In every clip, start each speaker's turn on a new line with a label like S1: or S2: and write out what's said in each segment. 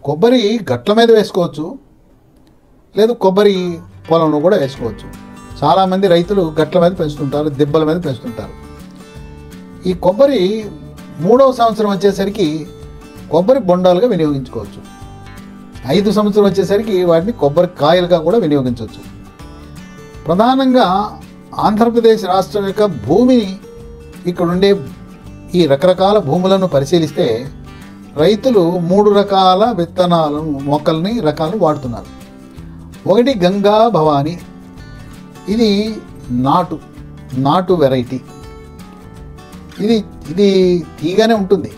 S1: కొబ్బరి గట్ల మీద వేసుకోవచ్చు, లేదు కొబ్బరి పొలంలో కూడా వేసుకోవచ్చు. చాలామంది రైతులు గట్ల మీద పెంచుతుంటారు, దిబ్బల మీద పెంచుతుంటారు. ఈ కొబ్బరి 3వ సంవత్సరం వచ్చేసరికి కొబ్బరి బొండాలుగా వినియోగించుకోవచ్చు. 5వ సంవత్సరం వచ్చేసరికి వాటిని కొబ్బరి కాయలుగా కూడా వినియోగించవచ్చు. ప్రధానంగా ఆంధ్రప్రదేశ్ రాష్ట్రం యొక్క భూమిని, ఇక్కడుండే ఈ రకరకాల భూములను పరిశీలిస్తే రైతులు 3 రకాల విత్తనాలను, మొక్కల్ని రకాలు వాడుతున్నారు. ఒకటి గంగా భవాని, ఇది నాటు వెరైటీ. ఇది తీగానే ఉంటుంది,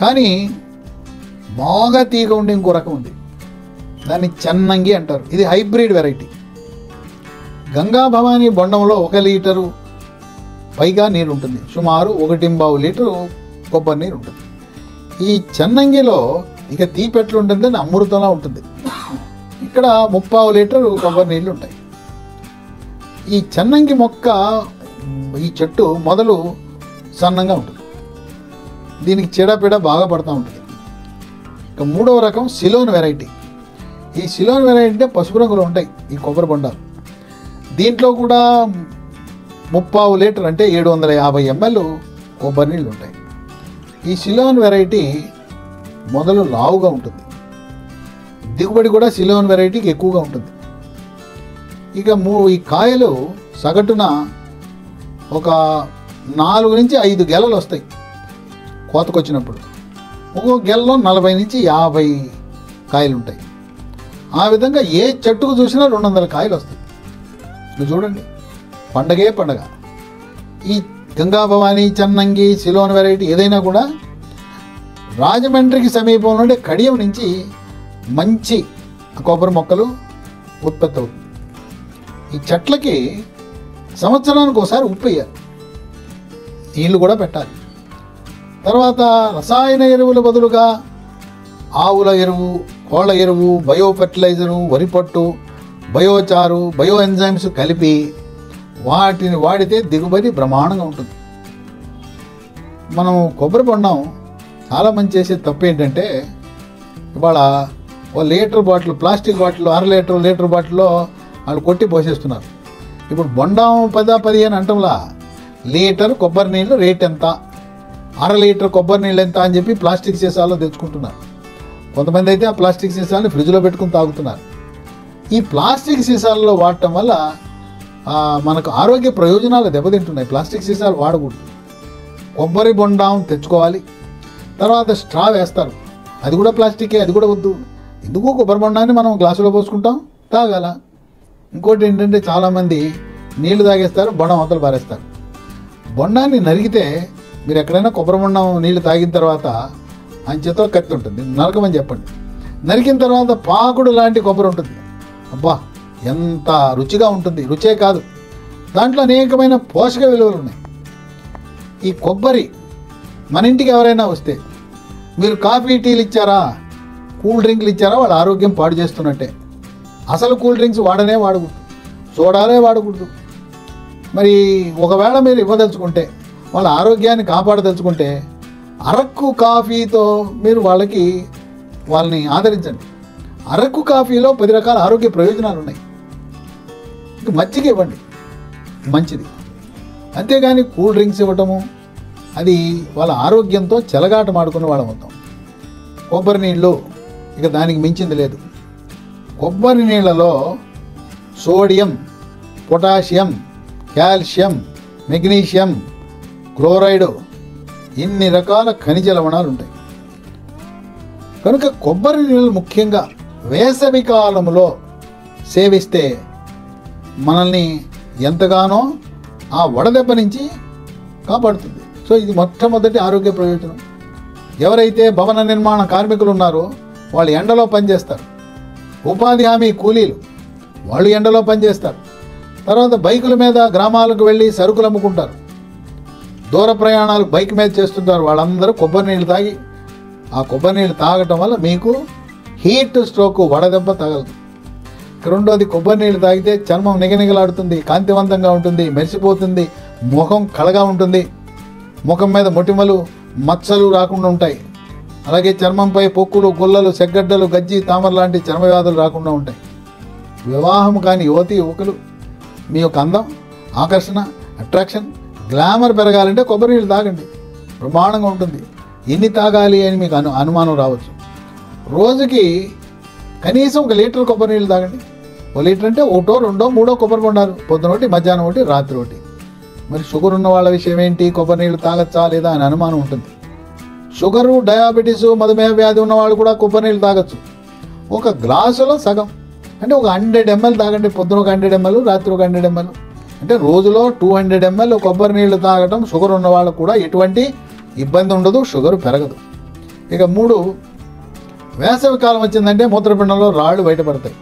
S1: కానీ బాగా తీగ ఉండే ఇంకో రకం ఉంది, దాన్ని చెన్నంగి అంటారు. ఇది హైబ్రిడ్ వెరైటీ. గంగా భవాని బొండంలో 1 లీటరు పైగా నీరు ఉంటుంది, సుమారు 1.25 లీటరు కొబ్బరి నీరు ఉంటుంది. ఈ చెన్నంగిలో ఇక తీపెట్లు ఉంటుందని అమృతంలా ఉంటుంది. ఇక్కడ 30 లీటరు కొబ్బరి నీళ్ళు ఉంటాయి. ఈ చెన్నంగి మొక్క, ఈ చెట్టు మొదలు సన్నంగా ఉంటుంది, దీనికి చీడపీడ బాగా పడుతూ ఉంటుంది. ఇక 3వ రకం సిలోన్ వెరైటీ. ఈ సిలోన్ వెరైటీ అంటే పసుపు రంగులో ఉంటాయి ఈ కొబ్బరి బొండాలు. దీంట్లో కూడా 30 లీటర్ అంటే 750 ml కొబ్బరి నీళ్ళు ఉంటాయి. ఈ సిలోన్ వెరైటీ మొదలు లావుగా ఉంటుంది, దిగుబడి కూడా సిలోన్ వెరైటీకి ఎక్కువగా ఉంటుంది. ఇక ఈ కాయలు సగటున ఒక 4 నుంచి 5 గెలలు వస్తాయి కోతకొచ్చినప్పుడు. ఒక్కొక్క గెలలో 40 నుంచి 50 కాయలు ఉంటాయి. ఆ విధంగా ఏ చెట్టుకు చూసినా 200 కాయలు వస్తాయి. మీరు చూడండి, పండగే పండగ. ఈ గంగా భవాని, చెన్నంగి, సిలోన్ వెరైటీ ఏదైనా కూడా రాజమండ్రికి సమీపంలో ఉండే కడియం నుంచి మంచి కొబ్బరి మొక్కలు ఉత్పత్తి అవుతుంది. ఈ చెట్లకి సంవత్సరానికి ఒకసారి ఉప్పు వేయాలి, నీళ్ళు కూడా పెట్టాలి. తర్వాత రసాయన ఎరువుల బదులుగా ఆవుల ఎరువు, కోళ్ళ ఎరువు, బయో ఫెర్టిలైజరు, వరిపొట్టు, బయోచారు, బయో ఎంజైమ్స్ కలిపి వాటిని వాడితే దిగుబడి బ్రహ్మాండంగా ఉంటుంది. మనం కొబ్బరి బొండం చాలా మంది చేసే తప్పు ఏంటంటే, ఇవాళ 1 litre bottle, plastic bottle, 1/2 litre బాటిల్లో వాళ్ళు కొట్టి పోసేస్తున్నారు. ఇప్పుడు బొండం 10-15 అంటంలా, లీటర్ కొబ్బరి నీళ్ళు రేట్ ఎంత, 1/2 లీటర్ కొబ్బరి నీళ్ళు ఎంత అని చెప్పి ప్లాస్టిక్ సీసాల్లో తెచ్చుకుంటున్నారు. కొంతమంది అయితే ఆ ప్లాస్టిక్ సీసాలని ఫ్రిడ్జ్లో పెట్టుకుని తాగుతున్నారు. ఈ ప్లాస్టిక్ సీసాలలో వాడటం వల్ల మనకు ఆరోగ్య ప్రయోజనాలు దెబ్బతింటున్నాయి. ప్లాస్టిక్ సీసాలు వాడకూడదు. కొబ్బరి బొండం తెచ్చుకోవాలి. తర్వాత స్ట్రా వేస్తారు, అది కూడా ప్లాస్టికే, అది కూడా వద్దు. ఎందుకు కొబ్బరి బొండాన్ని మనం గ్లాసులో పోసుకుంటాం, తాగాల. ఇంకోటి ఏంటంటే, చాలామంది నీళ్లు తాగేస్తారు, బొండం అవతల పారేస్తారు. బొండాన్ని నరిగితే, మీరు ఎక్కడైనా కొబ్బరి బొండం నీళ్లు తాగిన తర్వాత ఆయన చేతిలో కత్తి ఉంటుంది, నరకమని చెప్పండి. నరికిన తర్వాత పాకుడు లాంటి కొబ్బరి ఉంటుంది. అబ్బా, ఎంత రుచిగా ఉంటుంది. రుచే కాదు, దాంట్లో అనేకమైన పోషక విలువలు ఉన్నాయి. ఈ కొబ్బరి మన ఇంటికి ఎవరైనా వస్తే మీరు కాఫీ, టీలు ఇచ్చారా, కూల్ డ్రింక్లు ఇచ్చారా, వాళ్ళ ఆరోగ్యం పాడు చేస్తున్నట్టే. అసలు కూల్ డ్రింక్స్ వాడకూడదు, సోడాలే వాడకూడదు. మరి ఒకవేళ మీరు ఇవ్వదలుచుకుంటే, వాళ్ళ ఆరోగ్యాన్ని కాపాడదలుచుకుంటే, అరకు కాఫీతో మీరు వాళ్ళని ఆదరించండి. అరకు కాఫీలో 10 రకాల ఆరోగ్య ప్రయోజనాలు ఉన్నాయి. ఇంక మజ్జిగ ఇవ్వండి, మంచిది. అంతేగాని కూల్ డ్రింక్స్ ఇవ్వటము, అది వాళ్ళ ఆరోగ్యంతో చెలగాట మాడుకుని వాళ్ళం అవుతాం. కొబ్బరి నీళ్ళు ఇక దానికి మించింది లేదు. కొబ్బరి నీళ్ళలో sodium, potassium, calcium, magnesium, chloride, ఇన్ని రకాల ఖనిజ లవణాలు ఉంటాయి. కనుక కొబ్బరి నీళ్ళు ముఖ్యంగా వేసవి కాలంలో సేవిస్తే మనల్ని ఎంతగానో ఆ వడదెబ్బ నుంచి కాపాడుతుంది. సో ఇది మొట్టమొదటి ఆరోగ్య ప్రయోజనం. ఎవరైతే భవన నిర్మాణ కార్మికులు ఉన్నారో వాళ్ళు ఎండలో పనిచేస్తారు. ఉపాధి హామీ కూలీలు వాళ్ళు ఎండలో పనిచేస్తారు. తర్వాత బైకుల మీద గ్రామాలకు వెళ్ళి సరుకులు అమ్ముకుంటారు. దూర ప్రయాణాలు బైక్ మీద చేస్తుంటారు. వాళ్ళందరూ కొబ్బరి నీళ్ళు తాగి, ఆ కొబ్బరి నీళ్ళు తాగటం వల్ల మీకు హీట్ స్ట్రోక్, వడదెబ్బ తగలదు. రెండోది, కొబ్బరి నీళ్ళు తాగితే చర్మం నిగనిగలాడుతుంది, కాంతివంతంగా ఉంటుంది, మెరిసిపోతుంది, ముఖం కళగా ఉంటుంది, ముఖం మీద మొటిమలు, మచ్చలు రాకుండా ఉంటాయి. అలాగే చర్మంపై పొక్కులు, గుల్లలు, సెగ్గడ్డలు, గజ్జి, తామర లాంటి చర్మ వ్యాధులు రాకుండా ఉంటాయి. వివాహం కాని యువతి యువకులు మీ యొక్క అందం, ఆకర్షణ, అట్రాక్షన్, గ్లామర్ పెరగాలంటే కొబ్బరి నీళ్ళు తాగండి. బ్రహ్మాండంగా ఉంటుంది. ఎన్ని తాగాలి అని మీకు అనుమానం రావచ్చు. రోజుకి కనీసం 1 లీటర్ కొబ్బరి నీళ్ళు తాగండి. 1 లీటర్ అంటే 1, 2, 3 కొబ్బరి బొండాలు, పొద్దున ఒకటి, మధ్యాహ్నం ఒకటి, రాత్రి ఒకటి. మరి షుగర్ ఉన్న వాళ్ళ విషయం ఏంటి? కొబ్బరి నీళ్ళు తాగచ్చా లేదా అని అనుమానం ఉంటుంది. షుగరు, డయాబెటీస్, మధుమేహ వ్యాధి ఉన్నవాళ్ళు కూడా కొబ్బరి నీళ్ళు తాగొచ్చు. 1 గ్లాసులో సగం అంటే 100 ml తాగండి. పొద్దున 100 ml, రాత్రి 100 ml, అంటే రోజులో 200 ml కొబ్బరి నీళ్ళు తాగటం షుగర్ ఉన్న వాళ్ళకు కూడా ఎటువంటి ఇబ్బంది ఉండదు, షుగర్ పెరగదు. ఇక 3, వేసవి కాలం వచ్చిందంటే మూత్రపిండంలో రాళ్ళు బయటపడతాయి.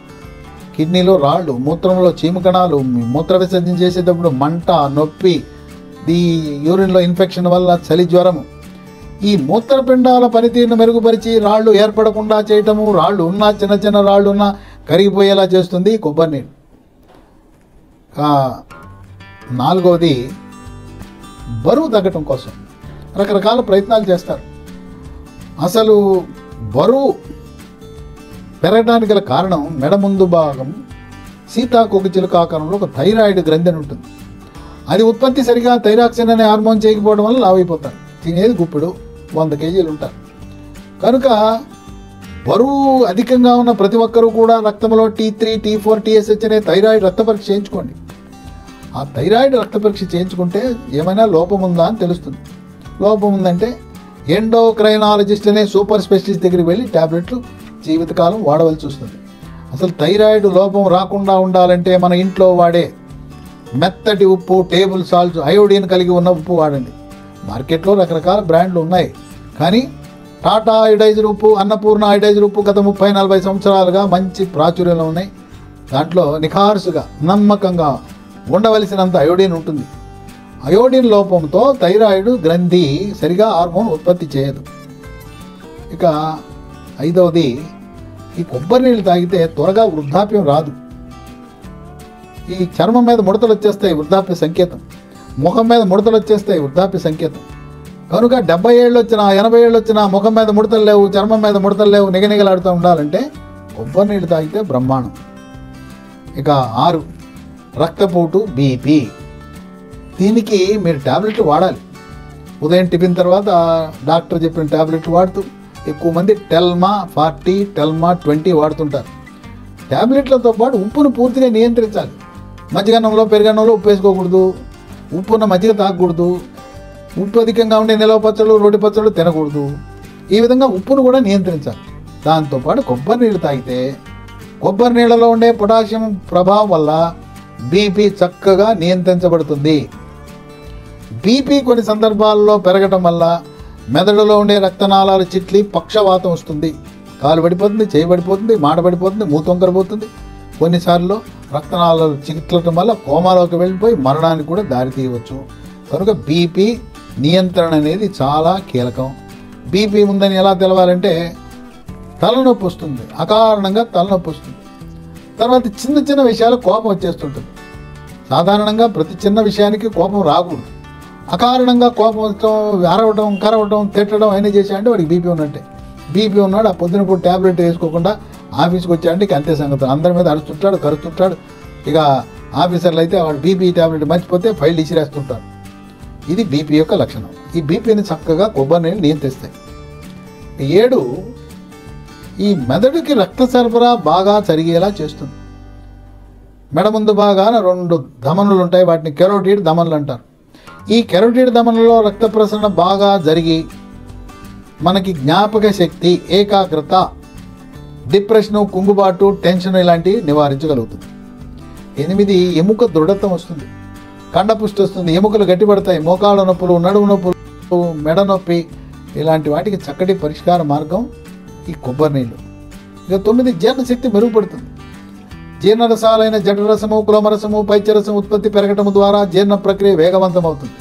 S1: కిడ్నీలో రాళ్ళు, మూత్రంలో చీమకణాలు, మూత్ర విసర్జన చేసేటప్పుడు మంట, నొప్పి, ఈ యూరిన్లో ఇన్ఫెక్షన్ వల్ల చలి, జ్వరము, ఈ మూత్రపిండాల పనితీరును మెరుగుపరిచి రాళ్ళు ఏర్పడకుండా చేయటము, రాళ్ళు ఉన్నా, చిన్న చిన్న రాళ్ళు ఉన్నా కరిగిపోయేలా చేస్తుంది కొబ్బరి నీళ్ళు. 4వది బరువు తగ్గటం కోసం రకరకాల ప్రయత్నాలు చేస్తారు. అసలు బరువు పెరగడానికి గల కారణం మెడ ముందు భాగం సీతాకోక చిలుక ఆకారంలో ఒక థైరాయిడ్ గ్రంథి అని ఉంటుంది. అది ఉత్పత్తి సరిగా థైరాక్సిన్ అనే హార్మోన్ చేయకపోవడం వల్ల లావైపోతారు. తినేది గుప్పిడు 100 కేజీలు ఉంటారు. కనుక బరువు అధికంగా ఉన్న ప్రతి ఒక్కరూ కూడా రక్తంలో T3, T4, TSH అనే థైరాయిడ్ రక్త పరీక్ష చేయించుకోండి. ఆ థైరాయిడ్ రక్త పరీక్ష చేయించుకుంటే ఏమైనా లోపం ఉందా అని తెలుస్తుంది. లోపం ఉందంటే ఎండోక్రైనాలజిస్ట్ అనే సూపర్ స్పెషలిస్ట్ దగ్గరికి వెళ్ళి ట్యాబ్లెట్లు జీవితకాలం వాడవలసి వస్తుంది. అసలు థైరాయిడ్ లోపం రాకుండా ఉండాలంటే మన ఇంట్లో వాడే మెత్తటి ఉప్పు, టేబుల్ సాల్ట్, అయోడిన్ కలిగి ఉన్న ఉప్పు వాడండి. మార్కెట్లో రకరకాల బ్రాండ్లు ఉన్నాయి, కానీ టాటా అయోడైజర్ ఉప్పు, అన్నపూర్ణ అయోడైజర్ ఉప్పు గత 30-40 సంవత్సరాలుగా మంచి ప్రాచుర్యంలో ఉన్నాయి. దాంట్లో నిఖార్సుగా, నమ్మకంగా ఉండవలసినంత అయోడిన్ ఉంటుంది. అయోడిన్ లోపంతో థైరాయిడ్ గ్రంథి సరిగా హార్మోన్ ఉత్పత్తి చేయదు. ఇక 5వది, ఈ కొబ్బరి నీళ్ళు తాగితే త్వరగా వృద్ధాప్యం రాదు. ఈ చర్మం మీద ముడతలు వచ్చేస్తాయి, వృద్ధాప్య సంకేతం. ముఖం మీద ముడతలు వచ్చేస్తాయి, వృద్ధాప్య సంకేతం. కనుక 70 ఏళ్ళు వచ్చినా, 80 ఏళ్ళు వచ్చినా ముఖం మీద ముడతలు లేవు, చర్మం మీద ముడతలు లేవు, నిగనిగలాడుతూ ఉండాలంటే కొబ్బరి నీళ్ళు తాగితే బ్రహ్మాండం. ఇక 6, రక్తపోటు, బీపీ. దీనికి మీరు ట్యాబ్లెట్లు వాడాలి. ఉదయం టిఫిన్ తర్వాత డాక్టర్ చెప్పిన ట్యాబ్లెట్లు వాడుతూ, ఎక్కువ మంది టెల్మా 40, టెల్మా 20 వాడుతుంటారు. ట్యాబ్లెట్లతో పాటు ఉప్పును పూర్తిగా నియంత్రించాలి. మజ్జిగన్నంలో, పెరుగన్నంలో ఉప్పు వేసుకోకూడదు, ఉప్పున్న మజ్జిగ తాగకూడదు, ఉప్పు అధికంగా ఉండే నిలవ పచ్చళ్ళు, రోటి పచ్చళ్ళు తినకూడదు. ఈ విధంగా ఉప్పును కూడా నియంత్రించాలి. దాంతోపాటు కొబ్బరి నీళ్ళు తాగితే కొబ్బరి నీళ్ళలో ఉండే పొటాషియం ప్రభావం వల్ల బీపీ చక్కగా నియంత్రించబడుతుంది. బీపీ కొన్ని సందర్భాల్లో పెరగటం వల్ల మెదడులో ఉండే రక్తనాళాలు చిట్లి పక్షవాతం వస్తుంది. కాలు పడిపోతుంది, చేయి పడిపోతుంది, మాట పడిపోతుంది, మూతొంకరపోతుంది. కొన్నిసార్లు రక్తనాళాలు చిట్లటం వల్ల కోమాలోకి వెళ్ళిపోయి మరణానికి కూడా దారితీయవచ్చు. కనుక బీపీ నియంత్రణ అనేది చాలా కీలకం. బీపీ ఉందని ఎలా తెలవాలంటే తలనొప్పి వస్తుంది, అకారణంగా తలనొప్పి వస్తుంది. తర్వాత చిన్న చిన్న విషయాలు కోపం వచ్చేస్తుంటుంది. సాధారణంగా ప్రతి చిన్న విషయానికి కోపం రాకూడదు. అకారణంగా కోపం వచ్చడం, అరవడం, కరవడం, తిట్టడం అయినా చేశాడంటే వాడికి బీపీ ఉన్నట్టే. బీపీ ఉన్నాడు, ఆ పొద్దున పూట ట్యాబ్లెట్ వేసుకోకుండా ఆఫీస్కి వచ్చాడంటే ఇక అంతే సంగతి. అందరి మీద అరుస్తుంటాడు, కరుస్తుంటాడు. ఇక ఆఫీసర్లు అయితే వాడు బీపీ ట్యాబ్లెట్ మర్చిపోతే ఫైల్ ఇసిరేస్తుంటారు. ఇది బీపీ యొక్క లక్షణం. ఈ బీపీని చక్కగా కొబ్బరి నీళ్ళు నియంత్రిస్తాయి. 7, ఈ మెదడుకి రక్త సరఫరా బాగా జరిగేలా చేస్తుంది. మెడ ముందు భాగాన 2 ధమనులు ఉంటాయి, వాటిని కెరోటిడ్ ధమనులు అంటారు. ఈ కెరోటిడ్ ధమనులలో రక్త ప్రసరణ బాగా జరిగి మనకి జ్ఞాపక శక్తి, ఏకాగ్రత, డిప్రెషను, కుంగుబాటు, టెన్షన్ ఇలాంటివి నివారించగలుగుతుంది. 8, ఎముక దృఢత్వం వస్తుంది, కండపుష్టి వస్తుంది, ఎముకలు గట్టిపడతాయి. మోకాళ్ళ నొప్పులు, నడుము నొప్పులు, మెడ నొప్పి ఇలాంటి వాటికి చక్కటి పరిష్కార మార్గం ఈ కొబ్బరి నీళ్ళు. ఇక 9, జీర్ణశక్తి మెరుగుపడుతుంది. జీర్ణరసాలైన జఠరసము, కులమరసము, పైత్యరసము ఉత్పత్తి పెరగటం ద్వారా జీర్ణ ప్రక్రియ వేగవంతం అవుతుంది.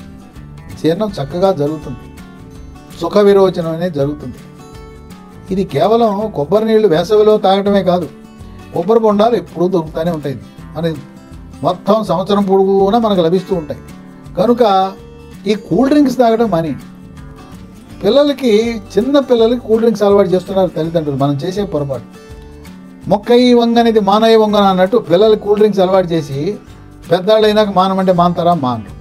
S1: జీర్ణం చక్కగా జరుగుతుంది, సుఖ విరోచనం అనేది జరుగుతుంది. ఇది కేవలం కొబ్బరి నీళ్లు వేసవిలో తాగటమే కాదు, కొబ్బరి బొండాలు ఎప్పుడూ దొరుకుతూనే ఉంటాయి. మన మొత్తం సంవత్సరం పొడుగునా మనకు లభిస్తూ ఉంటాయి. కనుక ఈ కూల్ డ్రింక్స్ తాగడం మానేయండి. చిన్న పిల్లలకి కూల్ డ్రింక్స్ అలవాటు చేస్తున్నారు తల్లిదండ్రులు. మనం చేసే పొరపాటు. మొక్కయి వంగనిది మానయ్య వంగన అన్నట్టు పిల్లలకి కూల్ డ్రింక్స్ అలవాటు చేసి పెద్దవాళ్ళు అయినాక మానమంటే మానతారా? మానరు.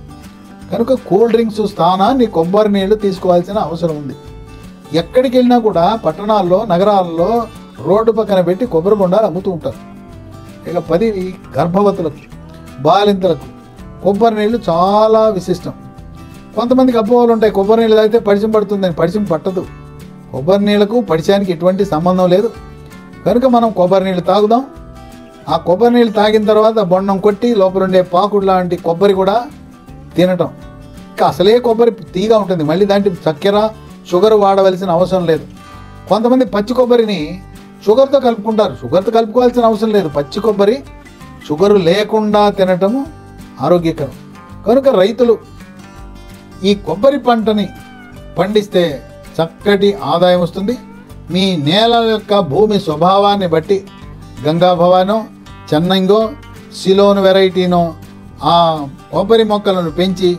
S1: కనుక కూల్ డ్రింక్స్ స్థానాన్ని కొబ్బరి నీళ్లు తీసుకోవాల్సిన అవసరం ఉంది. ఎక్కడికి వెళ్ళినా కూడా పట్టణాల్లో, నగరాల్లో రోడ్డు పక్కన పెట్టి కొబ్బరి బొండాలు అమ్ముతూ ఉంటారు. ఇక 10 గర్భవతులకు, బాలింతలకు కొబ్బరి నీళ్ళు చాలా విశిష్టం. కొంతమందికి అపోహలు ఉంటాయి, కొబ్బరి నీళ్ళు తాగితే పడిచం పడుతుందని. పడిచం పట్టదు. కొబ్బరి నీళ్ళకు పడిచానికి ఎటువంటి సంబంధం లేదు. కనుక మనం కొబ్బరి నీళ్ళు తాగుదాం. ఆ కొబ్బరి నీళ్ళు తాగిన తర్వాత బొండం కొట్టి లోపల ఉండే పాకుడు లాంటి కొబ్బరి కూడా తినటం. ఇంకా అసలే కొబ్బరి తీగా ఉంటుంది, మళ్ళీ దాంట్లో చక్కెర, షుగర్ వాడవలసిన అవసరం లేదు. కొంతమంది పచ్చి కొబ్బరిని షుగర్తో కలుపుకుంటారు. షుగర్తో కలుపుకోవాల్సిన అవసరం లేదు. పచ్చి కొబ్బరి షుగరు లేకుండా తినటము ఆరోగ్యకరం. కనుక రైతులు ఈ కొబ్బరి పంటని పండిస్తే చక్కటి ఆదాయం వస్తుంది. మీ నేల యొక్క భూమి స్వభావాన్ని బట్టి గంగా భవానో, చెన్నంగో, సిలోన్ వెరైటీనో ఆ కొబ్బరి మొక్కలను పెంచి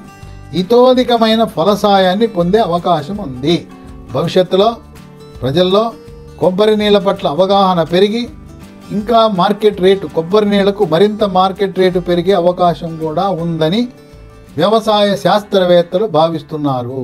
S1: ఇతోధికమైన ఫలసాయాన్ని పొందే అవకాశం ఉంది. భవిష్యత్తులో ప్రజల్లో కొబ్బరి నీళ్ళ పట్ల అవగాహన పెరిగి ఇంకా మార్కెట్ రేటు, కొబ్బరి నీళ్లకు మరింత మార్కెట్ రేటు పెరిగే అవకాశం కూడా ఉందని వ్యవసాయ శాస్త్రవేత్తలు భావిస్తున్నారు.